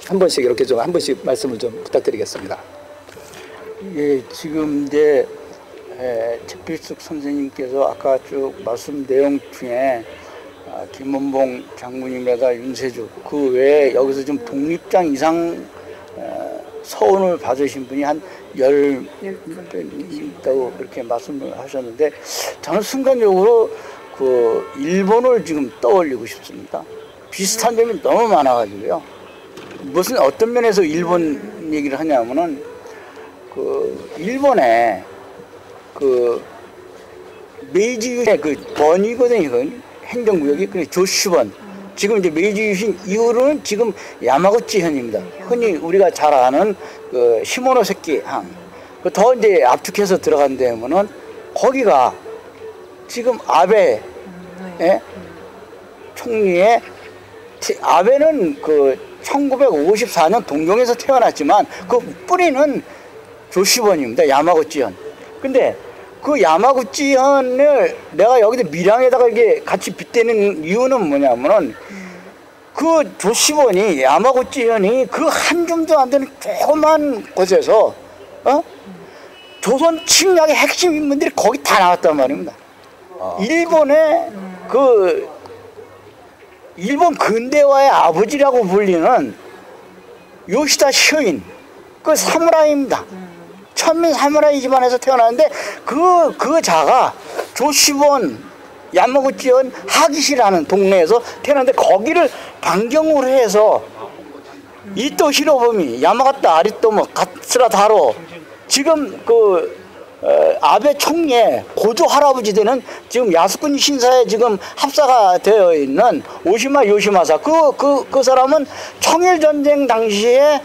한 번씩 이렇게 좀 한 번씩 말씀을 좀 부탁드리겠습니다. 예, 지금 이제 최필숙 선생님께서 아까 쭉 말씀 내용 중에 김원봉 장군님이라다 윤세주 그 외에 여기서 좀 독립장 이상 서원을 받으신 분이 한 10분이 있다고 그렇게 말씀을 하셨는데 저는 순간적으로 그 일본을 지금 떠올리고 싶습니다. 비슷한 점이 너무 많아가지고요. 무슨 어떤 면에서 일본 얘기를 하냐면은 그 일본에 그 메이지 유신의 그 번이거든요. 그 행정구역이 그 조슈번. 지금 이제 메이지 유신 이후로는 지금 야마구치현입니다. 흔히 우리가 잘 아는 그 시모노세키 항. 그 더 이제 압축해서 들어간 데면은 거기가 지금 아베 총리의 아베는 그 1954년 동경에서 태어났지만 그 뿌리는 조슈번입니다. 야마구치현. 근데 그 야마구치현을 내가 여기다 밀양에다가 이게 같이 빗대는 이유는 뭐냐면은 그 조슈번이 야마구치현이 그 한 줌도 안 되는 조그만 곳에서 조선 침략의 핵심 인물들이 거기 다 나왔단 말입니다. 일본의 그 일본 근대화의 아버지라고 불리는 요시다 쇼인 그 사무라이입니다. 천민 사무라이 집안에서 태어났는데 그 자가 조시본 야마구치현 하기시라는 동네에서 태어났는데 거기를 반경으로 해서 이토 히로부미, 야마가타 아리토모, 가츠라 다로 지금 그 아베 총리의 고조 할아버지 되는 지금 야스쿠니 신사에 지금 합사가 되어 있는 오시마 요시마사 그 사람은 청일전쟁 당시에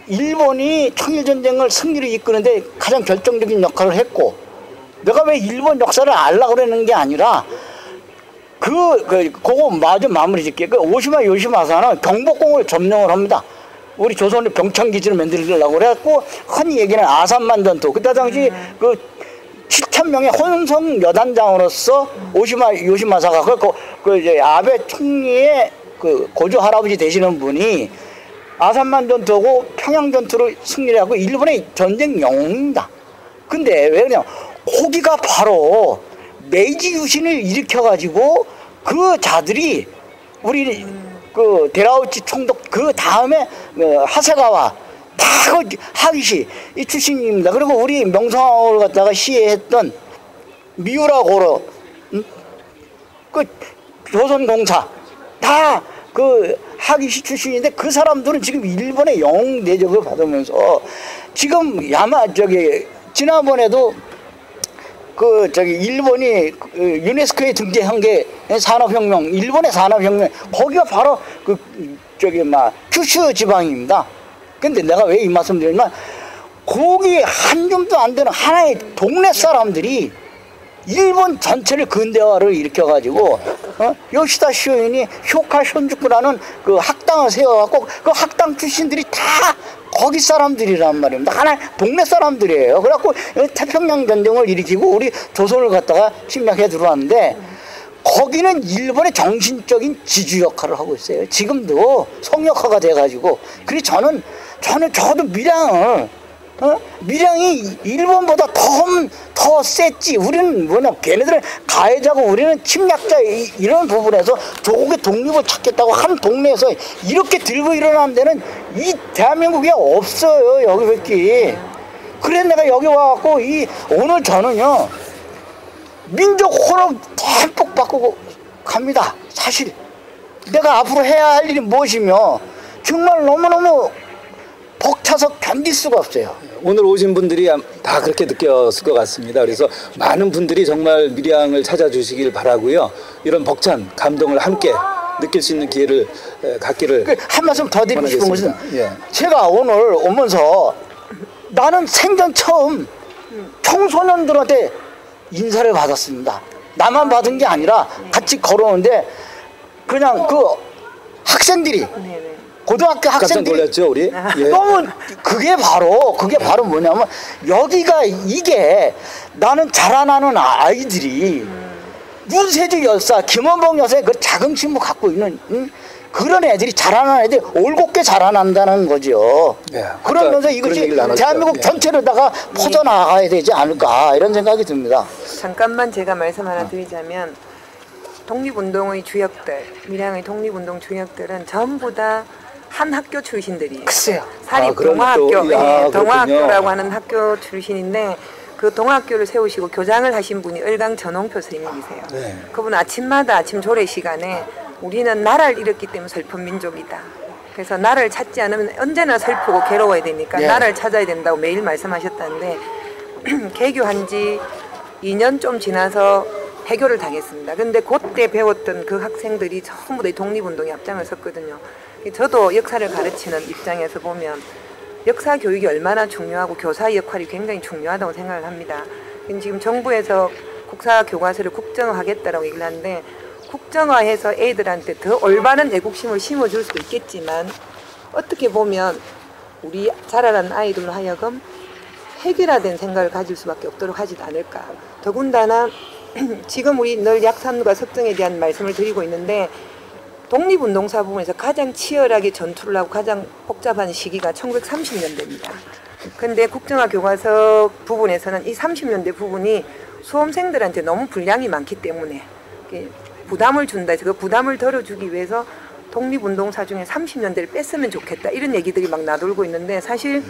일본이 청일전쟁을 승리를 이끄는데 가장 결정적인 역할을 했고 내가 왜 일본 역사를 알라고 그러는 게 아니라 그거 마저 마무리 짓게 그 오시마 요시마사는 경복궁을 점령을 합니다. 우리 조선의 병창기지를 만들려고 그래갖고 흔히 얘기는 아산만 전투 그때 당시 그 7,000명의 혼성 여단장으로서 오시마 요시마사가 그 이제 아베 총리의 그 고조 할아버지 되시는 분이 아산만 전투하고 평양 전투를 승리를 하고 일본의 전쟁 영웅입니다. 근데 왜 그러냐 거기가 바로 메이지 유신을 일으켜가지고 그 자들이 우리 그 데라우치 총독 그 다음에 하세가와 다 하기시 이 출신입니다. 그리고 우리 명성황후를 갖다가 시해했던 미우라 고로 그 조선공사 다 그 하기시 출신인데 그 사람들은 지금 일본의 영웅 대접을 받으면서 지금 지난번에도 일본이 유네스코에 등재한 게 산업혁명, 일본의 산업혁명, 거기가 바로 큐슈 지방입니다. 근데 내가 왜 이 말씀 드리냐면, 거기 한 줌도 안 되는 하나의 동네 사람들이 일본 전체를 근대화를 일으켜가지고, 요시다 쇼인이 효카 현주쿠라는 그 학당을 세워갖고, 그 학당 출신들이 다 거기 사람들이란 말입니다. 하나 동네 사람들이에요. 그래갖고 태평양 전쟁을 일으키고 우리 조선을 갖다가 침략해 들어왔는데 거기는 일본의 정신적인 지주 역할을 하고 있어요. 지금도 성역화가 돼가지고. 그래서 저도 밀양이 일본보다 더 셌지. 우리는 걔네들은 가해자고 우리는 침략자 이런 부분에서 조국의 독립을 찾겠다고 한 동네에서 이렇게 들고 일어나는 데는 이 대한민국에 없어요. 여기밖에. 그래 내가 여기 와갖고 오늘 저는요 민족 혼을 듬뿍 바꾸고 갑니다. 사실 내가 앞으로 해야 할 일이 무엇이며 정말 너무너무 벅차서 견딜 수가 없어요. 오늘 오신 분들이 다 그렇게 느꼈을 것 같습니다. 그래서 많은 분들이 정말 밀양을 찾아주시길 바라고요. 이런 벅찬 감동을 함께 느낄 수 있는 기회를 갖기를 한 말씀 더 드리고 싶은 것은 예. 제가 오늘 오면서 나는 생전 처음 청소년들한테 인사를 받았습니다. 나만 받은 게 아니라 같이 걸어오는데 그냥 그 학생들이 고등학교 깜짝 학생들이 놀랐죠 우리? 예. 너무 그게 바로 뭐냐면 여기가 이게 나는 자라나는 아이들이 윤세주 여사, 김원봉 여사의 그 자긍심을 갖고 있는 그런 애들이 자라나는 애들이 올곧게 자라난다는 거죠. 예. 그러면서 이것이 대한민국 전체로다가 퍼져나가야 되지 않을까 이런 생각이 듭니다. 잠깐만 제가 말씀 하나 드리자면 독립운동의 주역들, 밀양의 독립운동 주역들은 전부 다 한 학교 출신들이에요. 글쎄요. 사립 그런 동화학교, 또, 야, 동화학교라고 그렇군요. 하는 학교 출신인데 그 동학교를 세우시고 교장을 하신 분이 을강 전홍표 스님이세요. 네. 그분 아침마다 아침 조례 시간에 우리는 나라를 잃었기 때문에 슬픈 민족이다. 그래서 나라를 찾지 않으면 언제나 슬프고 괴로워야 되니까 예. 나라를 찾아야 된다고 매일 말씀하셨다는데 개교한 지 2년 좀 지나서 해교를 당했습니다. 근데 그때 배웠던 그 학생들이 전부 다 독립운동에 앞장을 섰거든요. 저도 역사를 가르치는 입장에서 보면 역사 교육이 얼마나 중요하고 교사의 역할이 굉장히 중요하다고 생각을 합니다. 지금 정부에서 국사 교과서를 국정화하겠다라고 얘기를 하는데 국정화해서 애들한테 더 올바른 애국심을 심어줄 수도 있겠지만 어떻게 보면 우리 자라난 아이들로 하여금 획일화된 생각을 가질 수밖에 없도록 하지도 않을까. 더군다나 지금 우리 늘 약산과 석정에 대한 말씀을 드리고 있는데 독립운동사 부분에서 가장 치열하게 전투를 하고 가장 복잡한 시기가 1930년대입니다. 근데 국정화 교과서 부분에서는 이 30년대 부분이 수험생들한테 너무 분량이 많기 때문에 부담을 준다 해서 그 부담을 덜어주기 위해서 독립운동사 중에 30년대를 뺐으면 좋겠다 이런 얘기들이 막 나돌고 있는데 사실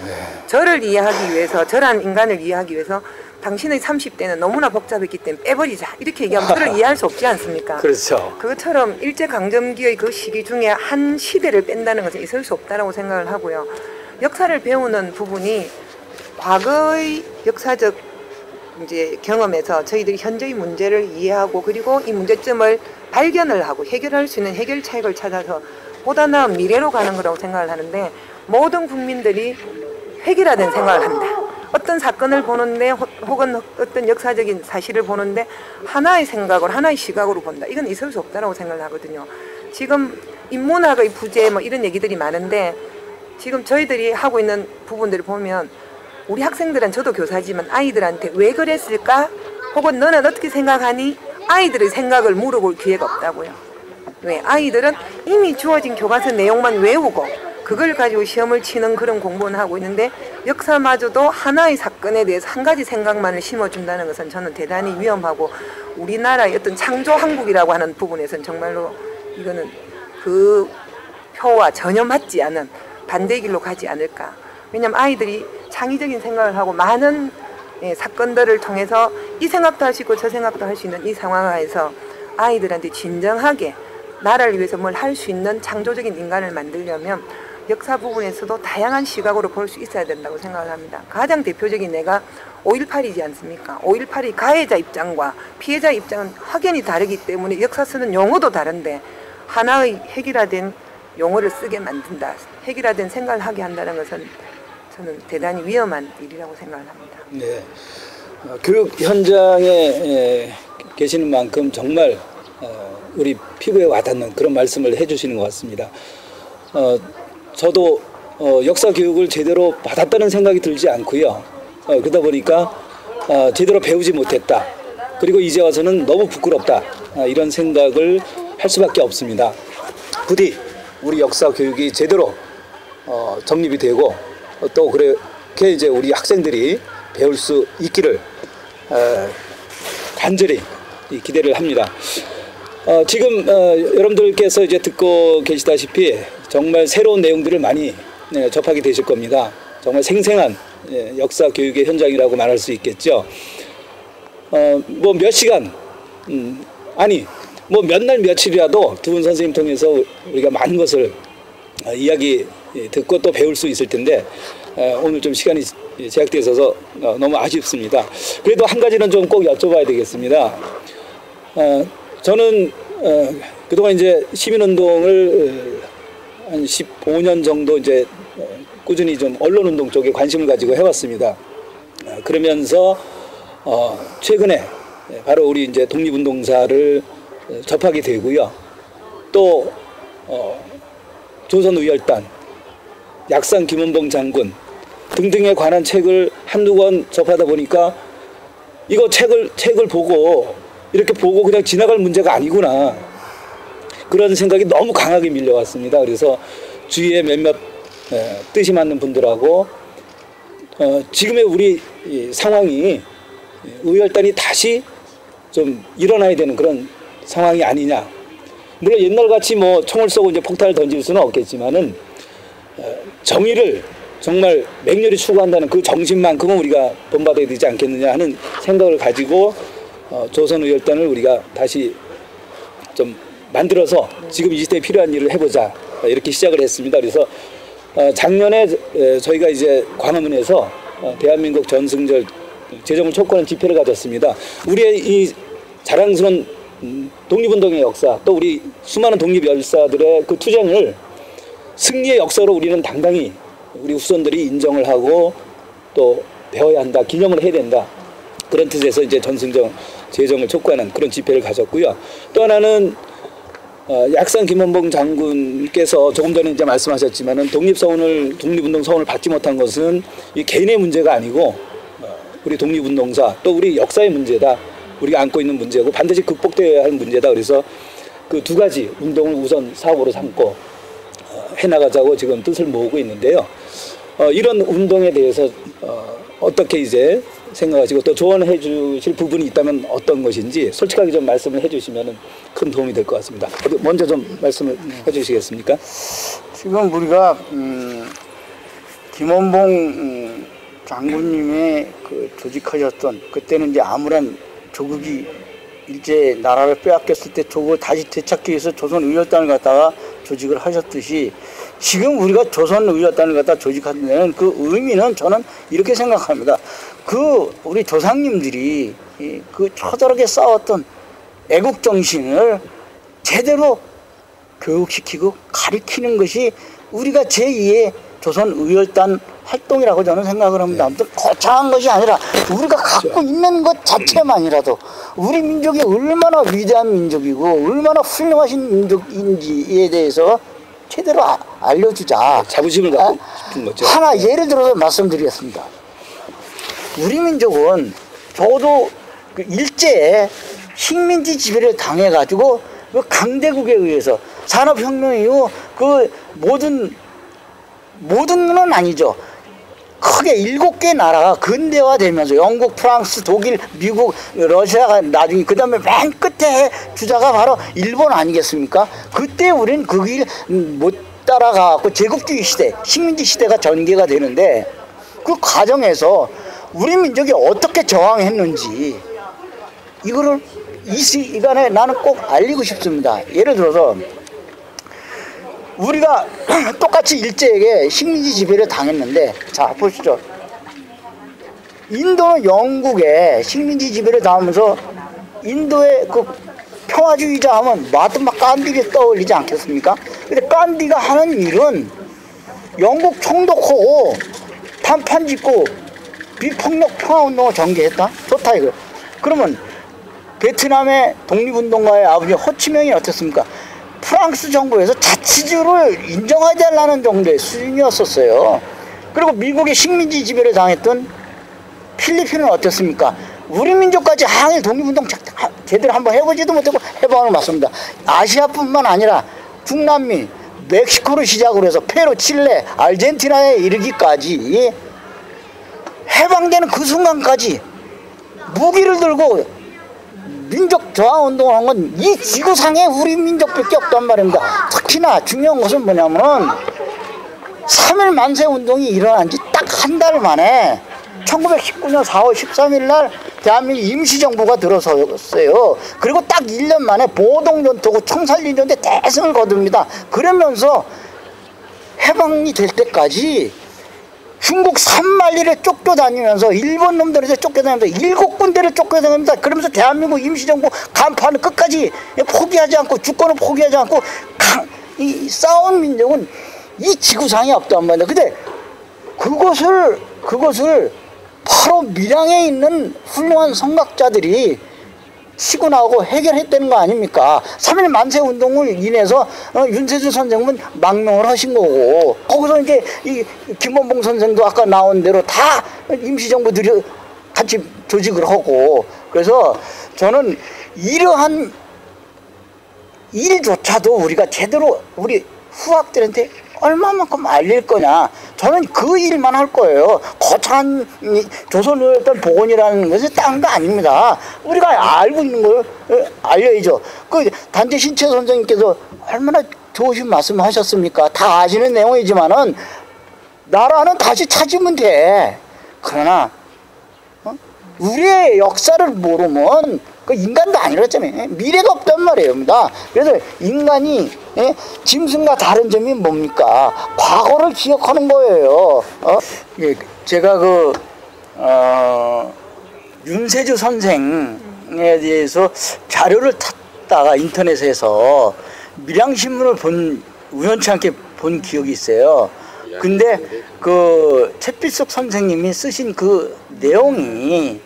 저를 이해하기 위해서 저란 인간을 이해하기 위해서 당신의 30대는 너무나 복잡했기 때문에 빼버리자 이렇게 얘기하면 저를 이해할 수 없지 않습니까? 그렇죠. 그것처럼 일제강점기의 그 시기 중에 한 시대를 뺀다는 것은 있을 수 없다고 생각을 하고요. 역사를 배우는 부분이 과거의 역사적 이제 경험에서 저희들이 현재의 문제를 이해하고 그리고 이 문제점을 발견을 하고 해결할 수 있는 해결책을 찾아서 보다 나은 미래로 가는 거라고 생각을 하는데 모든 국민들이 획일화된 생각을 한다. 어떤 사건을 보는데 혹은 어떤 역사적인 사실을 보는데 하나의 생각으로 하나의 시각으로 본다. 이건 있을 수 없다고 생각을 하거든요. 지금 인문학의 부재 뭐 이런 얘기들이 많은데 지금 저희들이 하고 있는 부분들을 보면 우리 학생들은 저도 교사지만 아이들한테 왜 그랬을까? 혹은 너는 어떻게 생각하니? 아이들의 생각을 물어볼 기회가 없다고요. 왜? 아이들은 이미 주어진 교과서 내용만 외우고 그걸 가지고 시험을 치는 그런 공부는 하고 있는데 역사마저도 하나의 사건에 대해서 한 가지 생각만을 심어준다는 것은 저는 대단히 위험하고 우리나라의 어떤 창조 한국이라고 하는 부분에서는 정말로 이거는 그 표와 전혀 맞지 않은 반대 길로 가지 않을까. 왜냐하면 아이들이 창의적인 생각을 하고 많은 사건들을 통해서 이 생각도 할 수 있고 저 생각도 할 수 있는 이 상황에서 아이들한테 진정하게 나라를 위해서 뭘 할 수 있는 창조적인 인간을 만들려면 역사 부분에서도 다양한 시각으로 볼 수 있어야 된다고 생각을 합니다. 가장 대표적인 예가 5.18이지 않습니까? 5.18이 가해자 입장과 피해자 입장은 확연히 다르기 때문에 역사 쓰는 용어도 다른데 하나의 획일화된 용어를 쓰게 만든다. 획일화된 생각을 하게 한다는 것은 저는 대단히 위험한 일이라고 생각을 합니다. 네. 교육 현장에 계시는 만큼 정말 우리 피부에 와닿는 그런 말씀을 해주시는 것 같습니다. 저도 역사 교육을 제대로 받았다는 생각이 들지 않고요. 그러다 보니까 제대로 배우지 못했다. 그리고 이제 와서는 너무 부끄럽다. 이런 생각을 할 수밖에 없습니다. 부디 우리 역사 교육이 제대로 정립이 되고 또 그렇게 이제 우리 학생들이 배울 수 있기를 간절히 기대를 합니다. 지금 여러분들께서 이제 듣고 계시다시피 정말 새로운 내용들을 많이 접하게 되실 겁니다. 정말 생생한 역사 교육의 현장이라고 말할 수 있겠죠. 뭐 몇 시간 아니 뭐 몇 날 며칠이라도 두 분 선생님 통해서 우리가 많은 것을 이야기 듣고 또 배울 수 있을 텐데 오늘 좀 시간이 제약되어 있어서 너무 아쉽습니다. 그래도 한 가지는 좀 꼭 여쭤봐야 되겠습니다. 저는 그동안 이제 시민운동을 한 15년 정도 이제 꾸준히 좀 언론운동 쪽에 관심을 가지고 해왔습니다. 그러면서 최근에 바로 우리 이제 독립운동사를 접하게 되고요. 또 조선의열단, 약산 김원봉 장군 등등에 관한 책을 한두 권 접하다 보니까 이거 책을 보고 이렇게 보고 그냥 지나갈 문제가 아니구나. 그런 생각이 너무 강하게 밀려왔습니다. 그래서 주위에 몇몇 뜻이 맞는 분들하고 지금의 우리 상황이 의열단이 다시 좀 일어나야 되는 그런 상황이 아니냐. 물론 옛날같이 뭐 총을 쏘고 이제 폭탄을 던질 수는 없겠지만은 정의를 정말 맹렬히 추구한다는 그 정신만큼은 우리가 본받아야 되지 않겠느냐 하는 생각을 가지고 조선의열단을 우리가 다시 좀 만들어서 지금 이 시대에 필요한 일을 해보자 이렇게 시작을 했습니다. 그래서 작년에 저희가 이제 광화문에서 대한민국 전승절 제정을 촉구하는 집회를 가졌습니다. 우리의 이 자랑스러운 독립운동의 역사, 또 우리 수많은 독립열사들의 그 투쟁을 승리의 역사로 우리는 당당히 우리 후손들이 인정을 하고 또 배워야 한다, 기념을 해야 된다. 그런 뜻에서 이제 전승절 제정을 촉구하는 그런 집회를 가졌고요. 또 하나는 약산 김원봉 장군께서 조금 전에 이제 말씀하셨지만은 독립운동 서원을 받지 못한 것은 이 개인의 문제가 아니고 우리 독립운동사 또 우리 역사의 문제다. 우리가 안고 있는 문제고 반드시 극복되어야 할 문제다. 그래서 그 두 가지 운동을 우선 사업으로 삼고 해나가자고 지금 뜻을 모으고 있는데요. 이런 운동에 대해서 어떻게 이제 생각하시고 또 조언해 주실 부분이 있다면 어떤 것인지 솔직하게 좀 말씀을 해 주시면 큰 도움이 될 것 같습니다. 먼저 좀 말씀을 해 주시겠습니까? 지금 우리가 김원봉 장군님의 그 조직하셨던 그때는 이제 아무런 조국이 일제 나라를 빼앗겼을 때 조국을 다시 되찾기 위해서 조선의열단을 갖다가 조직을 하셨듯이 지금 우리가 조선의열단을 갖다 조직하는 데는 그 의미는 저는 이렇게 생각합니다. 그 우리 조상님들이 그 처절하게 싸웠던 애국정신을 제대로 교육시키고 가르치는 것이 우리가 제2의 조선의열단 활동이라고 저는 생각을 합니다. 아무튼 거창한 것이 아니라 우리가 갖고 있는 것 자체만이라도 우리 민족이 얼마나 위대한 민족이고 얼마나 훌륭하신 민족인지에 대해서 제대로 알려주자. 자부심을 갖고 싶은 거죠. 하나 예를 들어서 말씀드리겠습니다. 우리 민족은 저도 그 일제에 식민지 지배를 당해가지고 그 강대국에 의해서 산업혁명 이후 그 모든 건 아니죠. 크게 7개 나라가 근대화되면서 영국, 프랑스, 독일, 미국, 러시아가 나중에 그 다음에 맨 끝에 주자가 바로 일본 아니겠습니까? 그때 우리는 그 길 못 따라가고 제국주의 시대, 식민지 시대가 전개가 되는데 그 과정에서 우리 민족이 어떻게 저항했는지 이거를 이 시간에 나는 꼭 알리고 싶습니다. 예를 들어서 우리가 똑같이 일제에게 식민지 지배를 당했는데 자 보시죠. 인도는 영국에 식민지 지배를 당하면서 인도의 그 평화주의자 하면 마하트마 간디를 떠올리지 않겠습니까? 근데 간디가 하는 일은 영국 총독하고 단판 짓고 비폭력 평화운동을 전개했다? 좋다 이거. 그러면 베트남의 독립운동가의 아버지 호치명이 어땠습니까? 프랑스 정부에서 자치주를 인정하지 않는 정도의 수준이었었어요. 그리고 미국의 식민지 지배를 당했던 필리핀은 어땠습니까? 우리 민족까지 항일 독립운동 제대로 한번 해보지도 못하고 해방을 맞습니다. 아시아뿐만 아니라 중남미, 멕시코를 시작으로 해서 페루, 칠레, 아르헨티나에 이르기까지 해방되는 그 순간까지 무기를 들고 민족 저항 운동을 한 건 이 지구상에 우리 민족밖에 없단 말입니다. 특히나 중요한 것은 뭐냐면은 3.1 만세 운동이 일어난 지 딱 한 달 만에 1919년 4월 13일 날 대한민국 임시정부가 들어섰어요. 그리고 딱 1년 만에 보동전투고 청산리전대 대승을 거둡니다. 그러면서 해방이 될 때까지 중국 산만리를 쫓겨다니면서 일본 놈들에서 쫓겨다니면서 7군데를 쫓겨다닙니다. 그러면서 대한민국 임시정부 간판을 끝까지 포기하지 않고 주권을 포기하지 않고 이 싸운 민족은 이 지구상에 없단 말이야. 근데 그것을 바로 밀양에 있는 훌륭한 성각자들이 치고 나오고 해결했다는 거 아닙니까? 3.1 만세 운동을 인해서 윤세주 선생은 망명을 하신 거고 거기서 이제 이 김원봉 선생도 아까 나온 대로 다 임시정부들이 같이 조직을 하고 그래서 저는 이러한 일조차도 우리가 제대로 우리 후학들한테 얼마만큼 알릴 거냐. 저는 그 일만 할 거예요. 거창한 조선의열단 복원이라는 것은 딴 거 아닙니다. 우리가 알고 있는 걸 알려야죠. 그 단재 신채 선생님께서 얼마나 좋으신 말씀 하셨습니까? 다 아시는 내용이지만은 나라는 다시 찾으면 돼. 그러나 우리의 역사를 모르면 그 인간도 아니랬잖아요. 미래가 없단 말이에요. 그래서 인간이 짐승과 다른 점이 뭡니까? 과거를 기억하는 거예요. 예, 제가 윤세주 선생에 대해서 자료를 찾다가 인터넷에서 밀양신문을 우연치 않게 본 기억이 있어요. 근데 그 채필석 선생님이 쓰신 그 내용이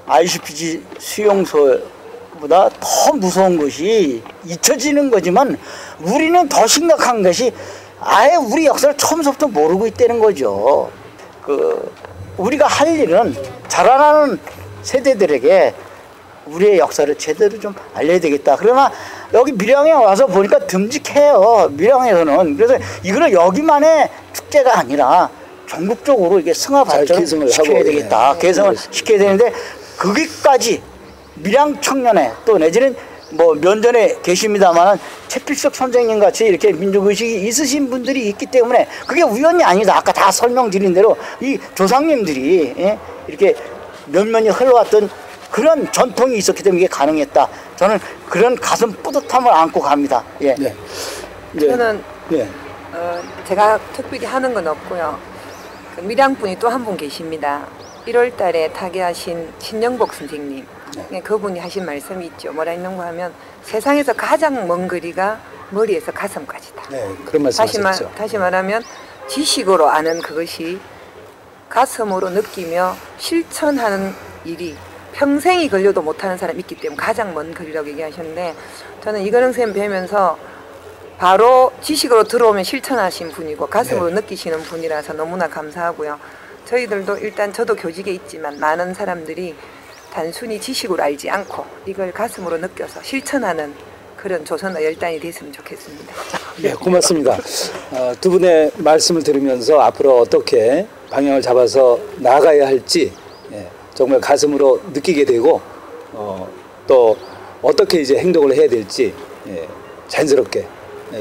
ICPG 수용소보다 더 무서운 것이 잊혀지는 거지만 우리는 더 심각한 것이 아예 우리 역사를 처음부터 모르고 있다는 거죠. 우리가 할 일은 자라나는 세대들에게 우리의 역사를 제대로 좀 알려야 되겠다. 그러나 여기 밀양에 와서 보니까 듬직해요. 밀양에서는. 그래서 이거는 여기만의 축제가 아니라 전국적으로 이게 승화 발전을 시켜야 되겠다. 네. 개성을 시켜야 되는데 거기까지 밀양 청년회 또 내지는 뭐 면전에 계십니다만 채필석 선생님 같이 이렇게 민족의식이 있으신 분들이 있기 때문에 그게 우연이 아니다. 아까 다 설명드린 대로 이 조상님들이 이렇게 면면이 흘러왔던 그런 전통이 있었기 때문에 이게 가능했다. 저는 그런 가슴 뿌듯함을 안고 갑니다. 예. 네. 저는 제가 특별히 하는 건 없고요. 그 밀양분이 또 한 분 계십니다. 1월 달에 타계하신 신영복 선생님. 네. 그분이 하신 말씀이 있죠. 뭐라 있는가 하면 세상에서 가장 먼 거리가 머리에서 가슴까지다. 네, 그런 말씀하셨죠. 다시 말하면 지식으로 아는 그것이 가슴으로 느끼며 실천하는 일이 평생이 걸려도 못하는 사람이 있기 때문에 가장 먼 거리라고 얘기하셨는데 저는 이건영 선생님 뵈면서 바로 지식으로 들어오면 실천하신 분이고 가슴으로 느끼시는 분이라서 너무나 감사하고요. 저희들도 일단 저도 교직에 있지만 많은 사람들이 단순히 지식으로 알지 않고 이걸 가슴으로 느껴서 실천하는 그런 조선의 열단이 됐으면 좋겠습니다. 네, 고맙습니다. 두 분의 말씀을 들으면서 앞으로 어떻게 방향을 잡아서 나아가야 할지 정말 가슴으로 느끼게 되고 또 어떻게 이제 행동을 해야 될지 자연스럽게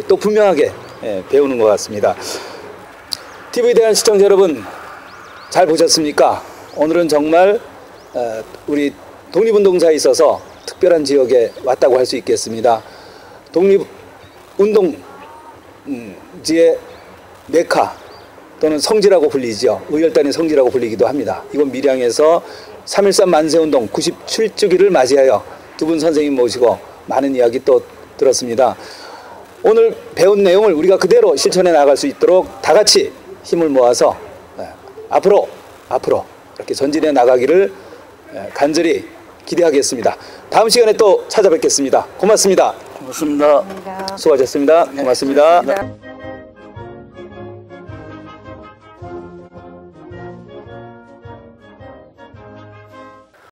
또 분명하게 배우는 것 같습니다. TV에 대한 시청자 여러분 잘 보셨습니까? 오늘은 정말 우리 독립운동사에 있어서 특별한 지역에 왔다고 할 수 있겠습니다. 독립운동지의 메카 또는 성지라고 불리죠. 의열단의 성지라고 불리기도 합니다. 이번 밀양에서 3.13 만세운동 97주기를 맞이하여 두 분 선생님 모시고 많은 이야기 또 들었습니다. 오늘 배운 내용을 우리가 그대로 실천해 나갈 수 있도록 다 같이 힘을 모아서 앞으로 이렇게 전진해 나가기를 간절히 기대하겠습니다. 다음 시간에 또 찾아뵙겠습니다. 고맙습니다. 고맙습니다. 감사합니다. 수고하셨습니다. 고맙습니다. 고맙습니다.